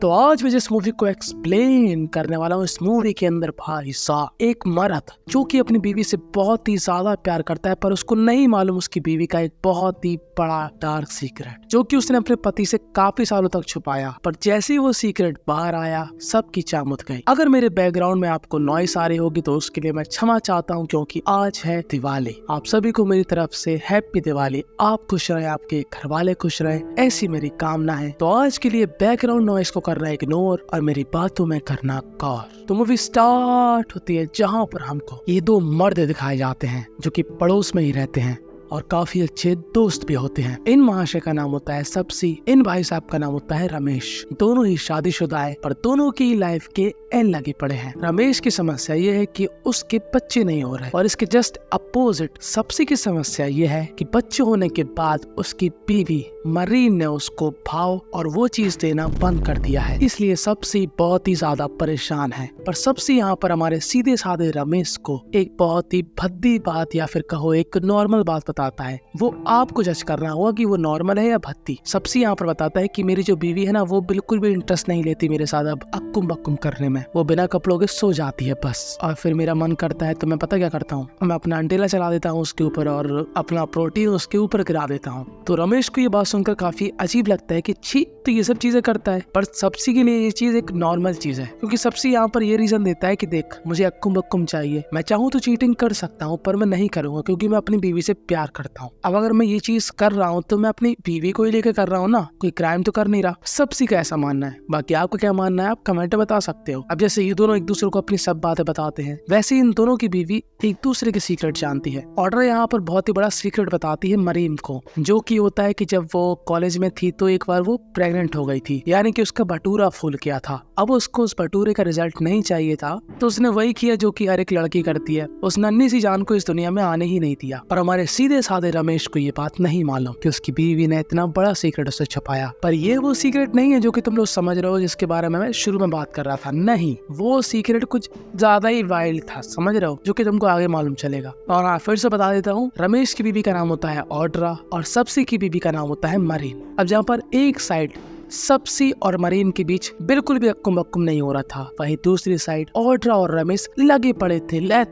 तो आज मैं जिस मूवी को एक्सप्लेन करने वाला हूँ, इस मूवी के अंदर भाई साहब एक मर्द जो कि अपनी बीवी से बहुत ही ज्यादा प्यार करता है, पर उसको नहीं मालूम उसकी बीवी का एक बहुत ही बड़ा डार्क सीक्रेट जो कि उसने अपने पति से काफी सालों तक छुपाया। पर जैसे ही वो सीक्रेट बाहर आया, सबकी चाह मुद गई। अगर मेरे बैकग्राउंड में आपको नॉइस आ रही होगी तो उसके लिए मैं क्षमा चाहता हूँ, क्योंकि आज है दिवाली। आप सभी को मेरी तरफ से हैप्पी दिवाली। आप खुश रहे, आपके घर वाले खुश रहे, ऐसी मेरी कामना है। तो आज के लिए बैकग्राउंड नॉइस को करना इग्नोर और मेरी बातों में करना गौर। तो मूवी स्टार्ट होती है जहाँ पर हमको ये दो मर्द दिखाए जाते हैं जो कि पड़ोस में ही रहते हैं और काफी अच्छे दोस्त भी होते हैं। इन महाशय का नाम होता है सबसी, इन भाई साहब का नाम होता है रमेश। दोनों ही शादीशुदा है, पर दोनों की लाइफ के एंड लगे पड़े हैं। रमेश की समस्या ये है कि उसके बच्चे नहीं हो रहे, और इसके जस्ट अपोजिट सबसी की समस्या ये है कि बच्चे होने के बाद उसकी बीवी मरीन ने उसको भाव और वो चीज देना बंद कर दिया है। इसलिए सबसी बहुत ही ज्यादा परेशान है। पर सबसी यहाँ पर हमारे सीधे साधे रमेश को एक बहुत ही भद्दी बात या फिर कहो एक नॉर्मल बात बताता है। वो आपको जज करना होगा कि वो नॉर्मल है या भद्दी। सबसे यहाँ पर बताता है कि मेरी जो बीवी है ना, वो बिल्कुल भी इंटरेस्ट नहीं लेती मेरे साथ अब अक्कुम बक्कुम करने में। वो बिना कपड़ों के सो जाती है बस। और फिर मेरा मन करता है तो मैं पता क्या करता हूँ, मैं अपना अंटेला चला देता हूँ उसके ऊपर और अपना प्रोटीन उसके ऊपर गिरा देता हूँ। तो रमेश को ये बात सुनकर काफी अजीब लगता है कि छी तो ये सब चीजें करता है। पर सबसी के लिए ये चीज एक नॉर्मल चीज है, क्योंकि सबसी यहाँ पर ये रीजन देता है कि देख, मुझे अक्कुम बक्कुम चाहिए, मैं चाहूँ तो चीटिंग कर सकता हूँ पर मैं नहीं करूंगा, क्योंकि मैं अपनी बीवी से प्यार करता हूँ। अब अगर मैं ये चीज कर रहा हूँ तो मैं अपनी बीवी को ही लेकर कर रहा हूँ ना, कोई क्राइम तो कर नहीं रहा। सबसी का ऐसा मानना है। बाकी आपको क्या मानना है आप कमेंट में बता सकते हो। अब जैसे ये दोनों एक दूसरे को अपनी सब बातें बताते हैं, वैसे इन दोनों की बीवी एक दूसरे के सीक्रेट जानती है। ऑर्डर यहाँ पर बहुत ही बड़ा सीक्रेट बताती है मरीन को, जो कि होता है कि जब वो कॉलेज में थी तो एक बार वो प्रेग्नेंट हो गई थी, यानी कि उसका भटूरा फूल गया था। अब उसको उस भटूरे का रिजल्ट नहीं चाहिए था, तो उसने वही किया जो कि हर एक लड़की करती है, उस नन्ही सी जान को इस दुनिया में आने ही नहीं दिया। पर हमारे सीधे साधे रमेश को ये बात नहीं मालूम कि उसकी बीवी ने इतना बड़ा सीक्रेट उससे छुपाया। पर ये वो सीक्रेट नहीं है जो कि तुम लोग समझ रहे हो, जिसके बारे में मैं शुरू में बात कर रहा था। नहीं, वो सीक्रेट कुछ ज्यादा ही वाइल्ड था, समझ रहे हो, जो कि तुमको आगे मालूम चलेगा। और हाँ, फिर से बता देता हूँ, रमेश की बीवी का नाम होता है ऑड्रा और सबसी की बीवी का नाम होता है मरीन। अब जहाँ पर एक साइड सबसी और मरीन के बीच बिल्कुल भी अक्कुम बक्कुम नहीं हो रहा था, वहीं दूसरी साइड ऑड्रा और रमेश लगे पड़े थे, ले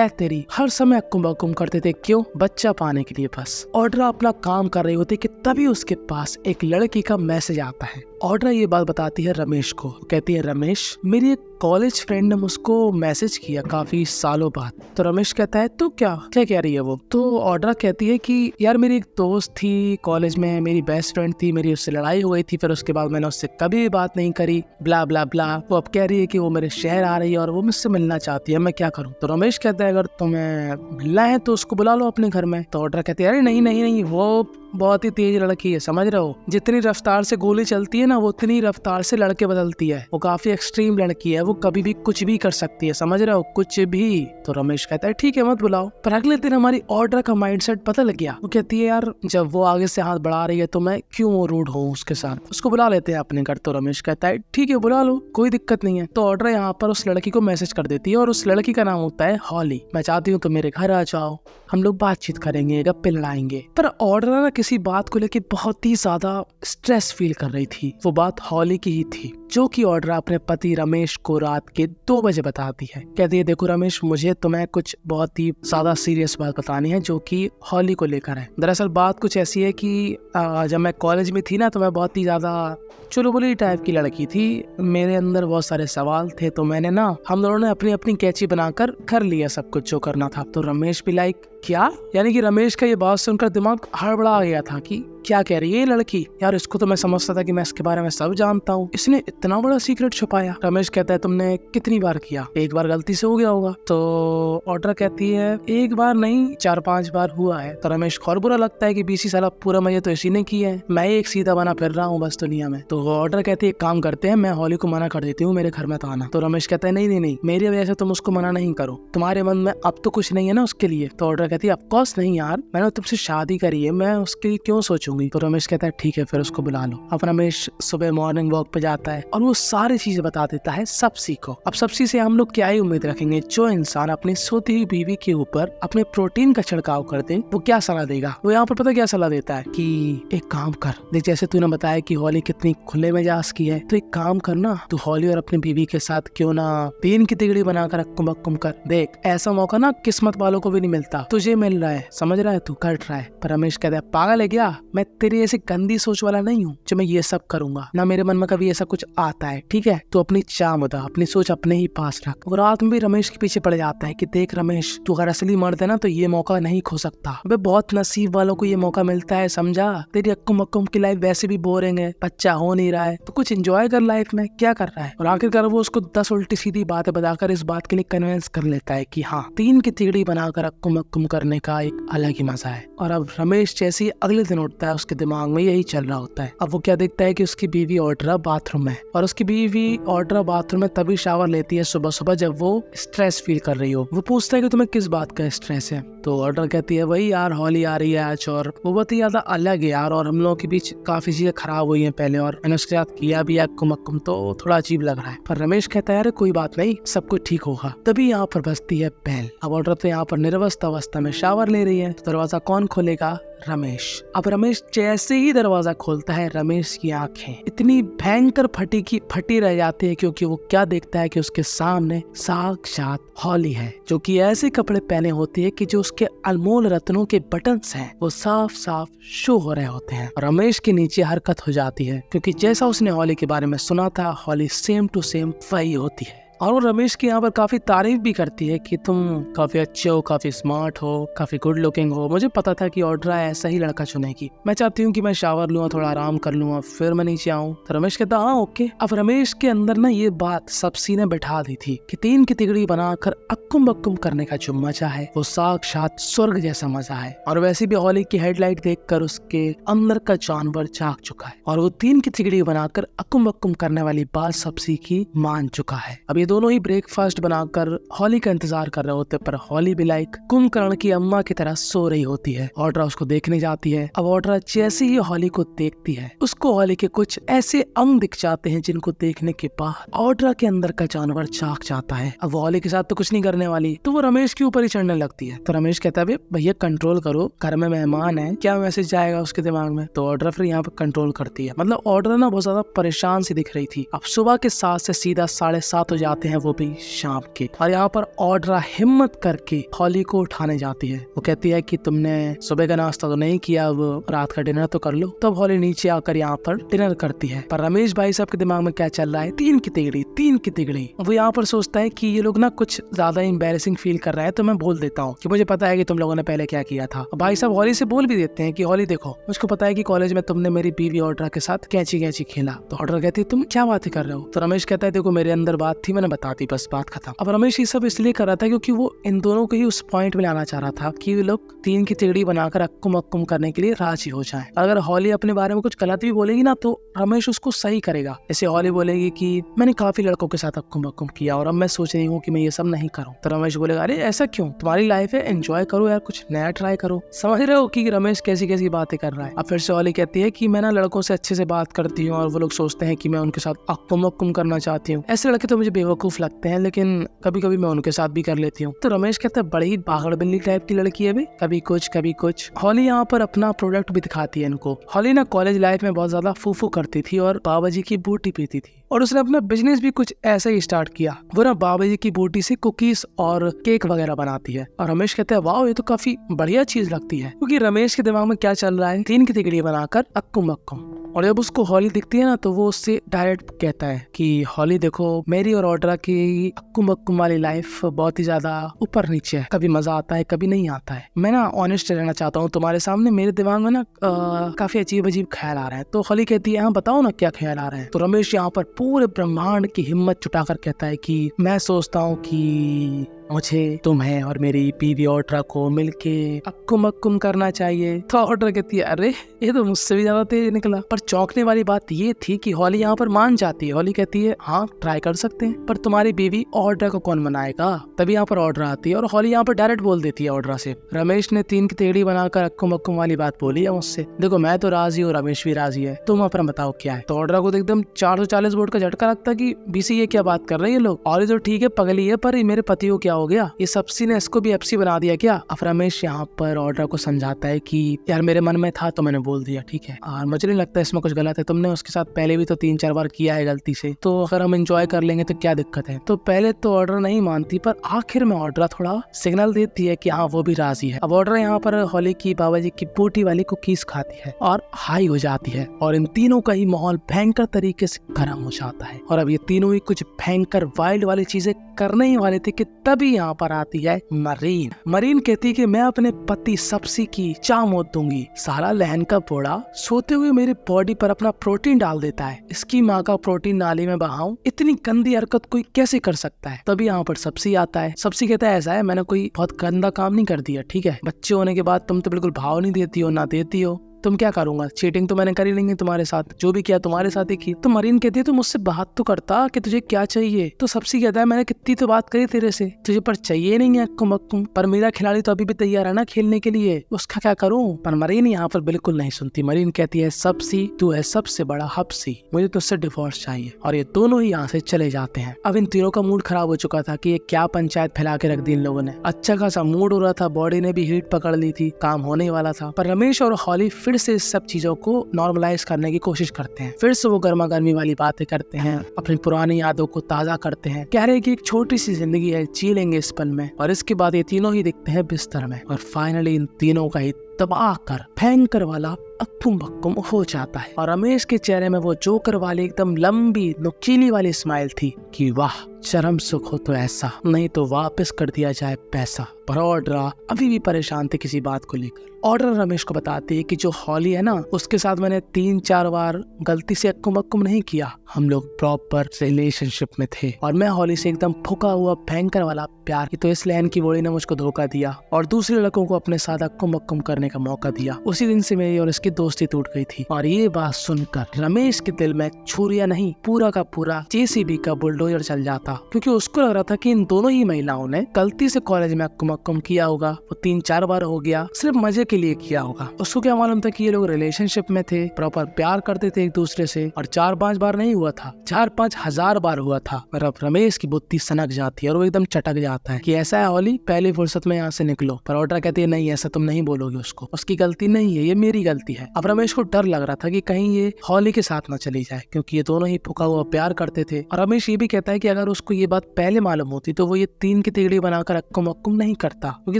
तेरी हर समय अक्कुम बक्कुम करते थे। क्यों? बच्चा पाने के लिए बस। ऑड्रा अपना काम कर रही होती कि तभी उसके पास एक लड़की का मैसेज आता है। ऑड्रा ये बात बताती है रमेश को, कहती है रमेश, मेरी एक कॉलेज फ्रेंड ने मुझको मैसेज किया काफी सालों बाद। तो रमेश कहता है तो क्या कह रही है वो? तो ऑड्रा कहती है कि यार मेरी एक दोस्त थी कॉलेज में, मेरी बेस्ट फ्रेंड थी, मेरी उससे लड़ाई हो गई थी, फिर उसके बाद मैंने उससे कभी भी बात नहीं करी, ब्ला ब्ला ब्ला। वो अब कह रही है कि वो मेरे शहर आ रही है और वो मुझसे मिलना चाहती है, मैं क्या करूँ? तो रमेश कहता है अगर तुम्हें मिलना है तो उसको बुला लो अपने घर में। तो ऑड्रा कहती है अरे नहीं, वो बहुत ही तेज लड़की है, समझ रहे हो, जितनी रफ्तार से गोली चलती है ना, वो उतनी रफ्तार से लड़के बदलती है। वो काफी एक्सट्रीम लड़की है, वो कभी भी कुछ भी कर सकती है, समझ रहे हो, कुछ भी। तो रमेश कहता है ठीक है मत बुलाओ। पर अगले दिन हमारी ऑर्डर का माइंडसेट बदल गया। वो कहती है यार जब वो आगे से हाथ बढ़ा रही है तो मैं क्यों रूड हूँ उसके साथ, उसको बुला लेते हैं अपने घर। तो रमेश कहता है ठीक है बुला लो, कोई दिक्कत नहीं है। तो ऑर्डर यहाँ पर उस लड़की को मैसेज कर देती है और उस लड़की का नाम होता है हॉली। मैं चाहती हूँ तो मेरे घर आ जाओ, हम लोग बातचीत करेंगे, गप्पे लड़ाएंगे। पर ऑर्डर ना किसी बात को लेके बहुत ही ज्यादा स्ट्रेस फील कर रही थी। वो बात हॉली की ही थी, जो कि ऑर्डर अपने पति रमेश को रात के 2 बजे बताती है। कहती है देखो रमेश, मुझे तुम्हें कुछ बहुत ही ज्यादा सीरियस बात बतानी है जो कि हॉली को लेकर है। दरअसल बात कुछ ऐसी है कि जब मैं कॉलेज में थी ना, तो मैं बहुत ही ज्यादा चुलबुली टाइप की लड़की थी, मेरे अंदर बहुत सारे सवाल थे, तो मैंने ना, हम दोनों ने अपनी अपनी कैची बनाकर कर लिया सब कुछ जो करना था। तो रमेश भी लाइक क्या, यानी कि रमेश का ये बात सुनकर दिमाग हड़बड़ा गया था कि क्या कह रही है ये लड़की, यार इसको तो मैं समझता था कि मैं इसके बारे में सब जानता हूँ, इसने इतना बड़ा सीक्रेट छुपाया। रमेश कहता है तुमने कितनी बार किया? एक बार गलती से हो गया होगा। तो ऑर्डर कहती है एक बार नहीं 4-5 बार हुआ है। तो रमेश को और बुरा लगता है कि 20 साल पूरा मजे तो इसी ने किया है, मैं एक सीधा बना फिर रहा हूँ बस दुनिया में। तो ऑर्डर कहती है एक काम करते हैं, मैं हॉली को मना कर देती हूँ मेरे घर में तो आना। तो रमेश कहता है नहीं, मेरी वजह से तुम उसको मना नहीं करो, तुम्हारे मन में अब तो कुछ नहीं है ना उसके लिए। तो ऑर्डर कहती है ऑफकोर्स नहीं यार, मैंने तुमसे शादी करी है, मैं उसके लिए क्यों सोचूंगी। दूंगी। तो रमेश कहता है ठीक है फिर उसको बुला लो। अब रमेश सुबह मॉर्निंग वॉक पे जाता है और वो सारी चीजें बता देता है सप्सी को। अब सप्सी से हम लोग क्या ही उम्मीद रखेंगे, जो इंसान अपनी सोती हुई बीवी के ऊपर अपने प्रोटीन का छिड़काव कर दे वो क्या सलाह देगा। वो यहाँ पर पता क्या सलाह देता है कि एक काम कर, देख जैसे तूने बताया कि हॉली कितनी खुले मिजाज की है, तो एक काम करना तू हॉली और अपनी बीवी के साथ क्यों ना 3 की तिगड़ी बनाकर अक्कुम अक्कुम कर। देख ऐसा मौका ना किस्मत वालों को भी नहीं मिलता, तुझे मिल रहा है, समझ रहा है, तू कर रहा है। पर रमेश कहता है पागल है क्या, मैं तेरी ऐसी गंदी सोच वाला नहीं हूँ जो मैं ये सब करूंगा, ना मेरे मन में कभी ऐसा कुछ आता है। ठीक है तो अपनी चाह मुदा, अपनी सोच अपने ही पास रख। और रात में भी रमेश के पीछे पड़ जाता है कि देख रमेश तू अगर असली मर्द है ना तो ये मौका नहीं खो सकता। अबे बहुत नसीब वालों को ये मौका मिलता है, समझा। तेरी अक्कुम अक्कुम की लाइफ वैसे भी बोरिंग है, बच्चा हो नहीं रहा है, तो कुछ एंजॉय कर लाइफ में, क्या कर रहा है। और आखिरकार वो उसको 10 उल्टी सीधी बातें बताकर इस बात के लिए कन्विंस कर लेता है कि हाँ 3 की तिगड़ी बनाकर अक्कुम अक्कुम करने का एक अलग ही मजा है। और अब रमेश जैसे ही अगले दिन उठता है उसके दिमाग में यही चल रहा होता है। अब वो क्या देखता है कि उसकी बीवी ऑड्रा बाथरूम में, और उसकी बीवी ऑड्रा बाथरूम में तभी शावर लेती है सुबह सुबह जब वो स्ट्रेस फील कर रही हो। वो पूछता है कि तुम्हें किस बात का स्ट्रेस है। तो ऑड्रा कहती है वही यार हॉली आ रही है आज और वो बहुत ही ज्यादा अलग है यार, और हम लोगों के बीच काफी चीजें खराब हुई हैं पहले और मैंने उसके साथ किया भी अक्कुम अक्कुम, तो थोड़ा अजीब लग रहा है। पर रमेश कहता है अरे कोई बात नहीं, सब कुछ ठीक होगा। तभी यहाँ पर बजती है बेल। अब ऑड्रा तो यहाँ पर निर्वस्त अवस्था में शावर ले रही है, तो दरवाजा कौन खोलेगा, रमेश। अब रमेश जैसे ही दरवाजा खोलता है रमेश की आंखें इतनी भयंकर फटी रह जाती है, क्योंकि वो क्या देखता है कि उसके सामने साक्षात हॉली है, जो कि ऐसे कपड़े पहने होती है कि जो उसके अनमोल रत्नों के बटन्स हैं वो साफ साफ शो हो रहे होते हैं। और रमेश के नीचे हरकत हो जाती है, क्योंकि जैसा उसने हॉली के बारे में सुना था हॉली सेम टू सेम वही होती है। और वो रमेश की यहाँ पर काफी तारीफ भी करती है कि तुम काफी अच्छे हो, काफी स्मार्ट हो, काफी गुड लुकिंग हो। मुझे पता था कि ऑड्रा ऐसा ही लड़का चुनेगी। मैं चाहती हूँ कि मैं शावर लूँ, थोड़ा आराम कर लूँ, फिर मैं नीचे आऊँ। तो रमेश कहता हाँ ओके। अब रमेश के अंदर ना ये बात सप्सी ने बैठा दी थी कि 3 की तिगड़ी बनाकर अक्कुम बक्कुम करने का जो मजा है वो साक्षात स्वर्ग जैसा मजा है। और वैसे भी हॉली की हेडलाइट देखकर उसके अंदर का जानवर जाग चुका है और वो 3 की तिगड़ी बनाकर अक्कुम बक्कुम करने वाली बात सप्सी की मान चुका है। अब दोनों ही ब्रेकफास्ट बनाकर हॉली का इंतजार कर रहे होते, पर हॉली भी लाइक कुंभकर्ण की अम्मा की तरह सो रही होती है। ऑड्रा उसको देखने जाती है। अब ऑड्रा जैसे ही हॉली को देखती है उसको हॉली के कुछ ऐसे अंग दिख जाते हैं जिनको देखने के बाद ऑड्रा के अंदर का जानवर जाग जाता है। अब वो हॉली के साथ तो कुछ नहीं करने वाली, तो वो रमेश के ऊपर ही चढ़ने लगती है। तो रमेश कहता है भैया कंट्रोल करो, घर में मेहमान है, क्या मैसेज जाएगा उसके दिमाग में। तो ऑड्रा फिर यहाँ पर कंट्रोल करती है। मतलब ऑड्रा ना बहुत ज्यादा परेशान सी दिख रही थी। अब सुबह के 7 से सीधा 7:30 हो जाते हैं, वो भी शाम के। और यहाँ पर ऑड्रा हिम्मत करके हॉली को उठाने जाती है। वो कहती है कि तुमने सुबह का नाश्ता तो नहीं किया, अब रात का डिनर तो कर लो। तब हॉली नीचे आकर यहाँ पर डिनर करती है। पर रमेश भाई साहब के दिमाग में क्या चल रहा है, 3 की तिगड़ी, 3 की तिगड़ी। वो यहाँ पर सोचता है कि ये लोग ना कुछ ज्यादा एम्बैरेसिंग फील कर रहे हैं, तो मैं बोल देता हूँ कि मुझे पता है कि तुम लोगों ने पहले क्या किया था। भाई साहब हॉली से बोल भी देते हैं कि हॉली देखो, मुझको पता है कि कॉलेज में तुमने मेरी बीवी ऑड्रा के साथ कैंची कैंची खेला। तो ऑड्रा कहती है तुम क्या बातें कर रहे हो। तो रमेश कहता है देखो मेरे अंदर बात थी, मैंने बता दी, बस बात खत्म। अब रमेश ये सब इसलिए कर रहा था क्योंकि वो इन दोनों को ही उस पॉइंट में लाना चाह रहा था कि वे लोग 3 की तिगड़ी बनाकर अक्कुम अक्कुम करने के लिए राजी हो जाएं। अगर हॉली अपने बारे में कुछ गलत भी बोलेगी ना तो रमेश उसको सही करेगा। जैसे हॉली बोलेगी कि मैंने काफी लड़कों के साथ अक्कुम अक्कुम किया और अब मैं सोच रही हूँ कि मैं ये सब नहीं करूँ। तो रमेश बोलेगा अरे ऐसा क्यों, तुम्हारी लाइफ है, एंजॉय करो यार, कुछ नया ट्राई करो। समझ रहे हो कि रमेश कैसी कैसी बातें कर रहा है। अब फिर से हॉली कहती है कि मैं ना लड़कों से अच्छे से बात करती हूँ और वो लोग सोचते हैं कि मैं उनके साथ अक्कुम अक्कुम करना चाहती हूँ। ऐसे लड़के तो मुझे बेवकूफ लगते हैं, लेकिन कभी कभी मैं उनके साथ भी कर लेती हूँ। तो रमेश कहता है बड़ी पागड़ बिल्ली टाइप की लड़की है, कभी कुछ कभी कुछ। हॉली यहाँ पर अपना प्रोडक्ट भी दिखाती है इनको। हॉली ना कॉलेज लाइफ में बहुत ज्यादा फूफू करती थी और बाबा जी की बूटी पीती थी, और उसने अपना बिजनेस भी कुछ ऐसे ही स्टार्ट किया। वो ना बाबा जी की बूटी से कुकीज और केक वगैरह बनाती है। और रमेश कहते हैं वाह ये तो काफी बढ़िया चीज लगती है, क्योंकि रमेश के दिमाग में क्या चल रहा है, 3 की तिगड़ी बनाकर अक्कुम अक्कुम। और जब उसको हॉली दिखती है ना तो वो उससे डायरेक्ट कहता है कि हॉली देखो मेरी और ऑड्रा की अक्कुम अक्कुम वाली लाइफ बहुत ही ज्यादा ऊपर नीचे है, कभी मजा आता है कभी नहीं आता है। मैं ना ऑनेस्ट रहना चाहता हूँ तुम्हारे सामने, मेरे दिमाग में ना काफी अजीब अजीब ख्याल आ रहे हैं। तो हॉली कहती है हाँ बताओ ना क्या ख्याल आ रहे हैं। तो रमेश यहाँ पर पूरे ब्रह्मांड की हिम्मत जुटाकर कहता है कि मैं सोचता हूँ कि मुझे तुम्हें और मेरी बीवी ऑड्रा को मिलके अक्कुम अक्कुम करना चाहिए। तो ऑड्रा कहती है अरे ये तो मुझसे भी ज्यादा तेज निकला। पर चौंकने वाली बात ये थी कि हॉली यहाँ पर मान जाती है। हॉली कहती है हाँ ट्राई कर सकते हैं, पर तुम्हारी बीवी ऑड्रा को कौन मनाएगा। तभी यहाँ पर ऑड्रा आती है और हॉली यहाँ पर डायरेक्ट बोल देती है ऑड्रा से, रमेश ने 3 की टेढ़ी बनाकर अक्कुम अक्कुम वाली बात बोली है मुझसे। देखो मैं तो राजी हूँ, रमेश भी राजी है, तुम अपना बताओ क्या है। तो ऑड्रा को एकदम 440 वोल्ट का झटका लगता है कि बीसी ये क्या बात कर रहे हैं लोग, और ये तो ठीक है पगली है, पर मेरे पति को क्या हो गया, ये सबसी ने इसको भी एफसी बना दिया क्या। अब रमेश यहाँ पर ऑड्रा को समझाता है कि यार मेरे मन में था तो मैंने बोल दिया, ठीक है, और मुझे नहीं लगता इसमें कुछ गलत है, तुमने उसके साथ पहले भी तो 3-4 बार किया है गलती से, तो अगर हम एंजॉय कर लेंगे तो क्या दिक्कत है। तो पहले तो ऑड्रा नहीं मानती, पर आखिर में ऑड्रा थोड़ा सिग्नल देती है कि हाँ वो भी राजी है। अब ऑड्रा यहाँ पर हॉली की बाबा जी की पोटी वाली कुकीज खाती है और हाई हो जाती है, और इन तीनों का ही माहौल भयंकर तरीके से गर्म हो जाता है। और अब ये तीनों ही कुछ भयंकर वाइल्ड वाली चीजें करने ही वाले थे कि तभी यहाँ पर आती है मरीन। मरीन कहती है कि मैं अपने पति सबसी की चाह मौत दूंगी। साला लहन का पोड़ा सोते हुए मेरे बॉडी पर अपना प्रोटीन डाल देता है, इसकी माँ का प्रोटीन नाली में बहाऊं, इतनी गंदी हरकत कोई कैसे कर सकता है। तभी यहाँ पर सबसी आता है। सबसी कहता है ऐसा है, मैंने कोई बहुत गंदा काम नहीं कर दिया, ठीक है, बच्चे होने के बाद तुम तो बिल्कुल भाव नहीं देती हो, ना देती हो, तुम क्या करूंगा, चीटिंग तो मैंने करी नहीं तुम्हारे साथ, जो भी किया तुम्हारे साथ ही की। तो मरीन कहती है तू मुझसे बात तो करता कि तुझे क्या चाहिए। तो सबसे कहता है मैंने कितनी तो बात करी तेरे से, तुझे पर चाहिए नहीं है अक्कुम अक्कुम, पर मेरा खिलाड़ी तो अभी भी तैयार है ना खेलने के लिए, उसका क्या करूं। पर मरीन यहाँ पर बिल्कुल नहीं सुनती। मरीन कहती है सबसी तू है सबसे बड़ा हब्सी, मुझे तुझसे डिवोर्स चाहिए। और ये दोनों ही यहाँ से चले जाते हैं। अब इन तीनों का मूड खराब हो चुका था कि ये क्या पंचायत फैला के रख दी इन लोगों ने। अच्छा खासा मूड हो रहा था, बॉडी ने भी हीट पकड़ ली थी, काम होने वाला था। पर रमेश और हॉली फिर से इस सब चीजों को नॉर्मलाइज करने की कोशिश करते हैं। फिर से वो गर्मा गर्मी वाली बातें करते हैं, अपनी पुरानी यादों को ताजा करते हैं, कह रहे हैं कि एक छोटी सी जिंदगी है, जी लेंगे इस पल में। और इसके बाद ये तीनों ही दिखते हैं बिस्तर में, और फाइनली इन तीनों का ही तबाह कर भयंकर वाला अक्कुम बक्कुम हो जाता है। और रमेश के चेहरे में वो जोकर वाली एकदम लंबी नुकीली वाली स्माइल थी कि वाह चरम सुख हो तो ऐसा, नहीं तो वापस कर दिया जाए पैसा। पर ऑड्रा अभी भी परेशान थे किसी बात को लेकर। ऑड्रा रमेश को बताती है कि जो हॉली है ना, उसके साथ मैंने 3-4 बार गलती से अक्कुम अक्कुम नहीं किया, हम लोग प्रॉपर रिलेशनशिप में थे, और मैं हॉली से एकदम फुका हुआ भयंकर वाला प्यार की, तो इस लैन की बोली ने मुझको धोखा दिया और दूसरे लड़कों को अपने साथ अक्कुम अक्कुम करने का मौका दिया। उसी दिन से मेरी और इसकी दोस्ती टूट गई थी। और ये बात सुनकर रमेश के दिल में छुरिया नहीं, पूरा का पूरा जेसीबी का बुलडोजर चल जाता, क्योंकि उसको लग रहा था कि इन दोनों ही महिलाओं ने गलती से कॉलेज में अक्कुम अक्कुम किया होगा, वो 3-4 बार हो गया, सिर्फ मजे के लिए किया होगा। उसको क्या मालूम था कि ये लोग रिलेशनशिप में थे, प्रॉपर प्यार करते थे एक दूसरे से, और 4-5 बार नहीं हुआ था, 4-5 हजार बार हुआ था। और अब रमेश की बुद्धि सनक जाती है और वो एकदम चटक जाता है कि ऐसा है हॉली, पहली फुर्सत में यहाँ से निकलो। पर ऑड्रा कहती है नहीं ऐसा तुम नहीं बोलोगे, उसको उसकी गलती नहीं है, ये मेरी गलती है। अब रमेश को डर लग रहा था कि कहीं ये हॉली के साथ ना चली जाए, क्योंकि ये दोनों ही फुका हुआ प्यार करते थे। और रमेश ये भी कहता है कि अगर उसको ये बात पहले मालूम होती तो वो ये 3 की तिगड़ी बनाकर अक्कुम अक्कुम नहीं करता, क्योंकि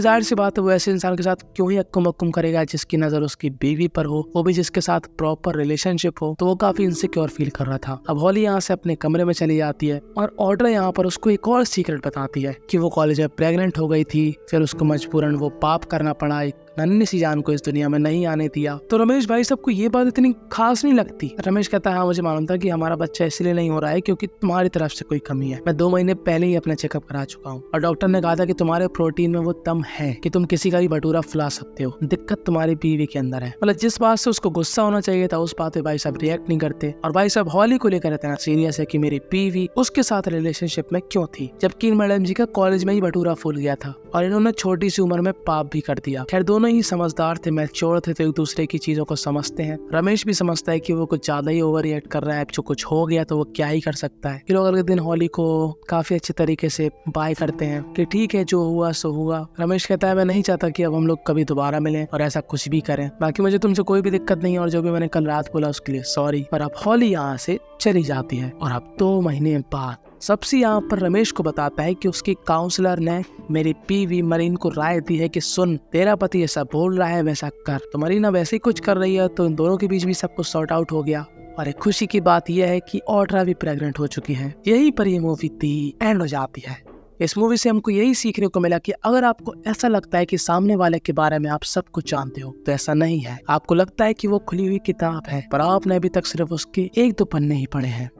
जाहिर सी बात है वो ऐसे इंसान के साथ क्यों ही अक्कुम अक्कुम करेगा जिसकी नजर उसकी बीवी पर हो, वो भी जिसके साथ प्रॉपर रिलेशनशिप हो। तो वो काफी इनसिक्योर फील कर रहा था। अब हॉली यहाँ से अपने कमरे में चली जाती है और ऑड्रा यहाँ पर उसको एक और सीक्रेट बताती है कि वो कॉलेज में प्रेग्नेंट हो गई थी, फिर उसको मजबूरन वो पाप करना पड़ा, एक नन्ही सी जान को इस दुनिया में नहीं आने दिया। तो रमेश भाई सबको ये बात इतनी खास नहीं लगती। रमेश कहता है हाँ मुझे मालूम था कि हमारा बच्चा इसलिए नहीं हो रहा है क्योंकि तुम्हारी तरफ से कोई कमी है, मैं 2 महीने पहले ही अपना चेकअप करा चुका हूँ, और डॉक्टर ने कहा था कि तुम्हारे प्रोटीन में वो दम है कि तुम किसी का भी भटूरा फुला सकते हो, दिक्कत तुम्हारी बीवी के अंदर है। मतलब जिस बात से उसको गुस्सा होना चाहिए था उस बात पे भाई साहब रिएक्ट नहीं करते, और भाई साहब हॉली को लेकर इतना सीरियस है कि मेरी बीवी उसके साथ रिलेशनशिप में क्यों थी, जबकि मैडम जी का कॉलेज में ही भटूरा फूल गया था और इन्होंने छोटी सी उम्र में पाप भी कर दिया। खैर दोनों ही समझदार थे, मैच्योर थे, तो एक दूसरे की चीजों को समझते हैं। रमेश भी समझता है कि वो कुछ ज्यादा ही ओवर रिएक्ट कर रहा है, जो कुछ हो गया तो वो क्या ही कर सकता है। फिर अगले दिन हॉली को काफी अच्छे तरीके से बाय करते हैं कि ठीक है जो हुआ सो हुआ। रमेश कहता है मैं नहीं चाहता कि अब हम लोग कभी दोबारा मिलें और ऐसा कुछ भी करें, बाकी मुझे तुमसे कोई भी दिक्कत नहीं है, और जो भी मैंने कल रात बोला उसके लिए सॉरी। पर अब हॉली यहाँ से चली जाती है। और अब 2 महीने बाद सबसे यहाँ पर रमेश को बताता है कि उसकी काउंसलर ने मेरी बीवी मरीन को राय दी है कि सुन तेरा पति ऐसा बोल रहा है वैसा कर, तो मरीन अब वैसे ही कुछ कर रही है, तो इन दोनों के बीच भी सब कुछ सॉर्ट आउट हो गया। और एक खुशी की बात यह है कि ऑड्रा भी प्रेग्नेंट हो चुकी है। यही पर ये मूवी थी एंड हो जाती है। इस मूवी से हमको यही सीखने को मिला कि अगर आपको ऐसा लगता है कि सामने वाले के बारे में आप सब कुछ जानते हो तो ऐसा नहीं है। आपको लगता है कि वो खुली हुई किताब है, पर आपने अभी तक सिर्फ उसके 1-2 पन्ने ही पढ़े हैं।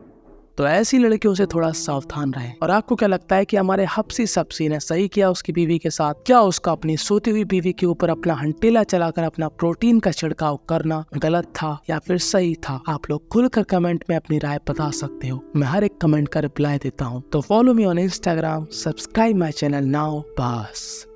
तो ऐसी लड़कियों से थोड़ा सावधान रहें। और आपको क्या लगता है कि हमारे हफ्सी सब्सी ने सही किया उसकी बीवी के साथ? क्या उसका अपनी सोती हुई बीवी के ऊपर अपना हंटेला चलाकर अपना प्रोटीन का छिड़काव करना गलत था या फिर सही था? आप लोग खुलकर कमेंट में अपनी राय बता सकते हो। मैं हर एक कमेंट का रिप्लाई देता हूँ। तो follow me on Instagram, subscribe my channel now. बस।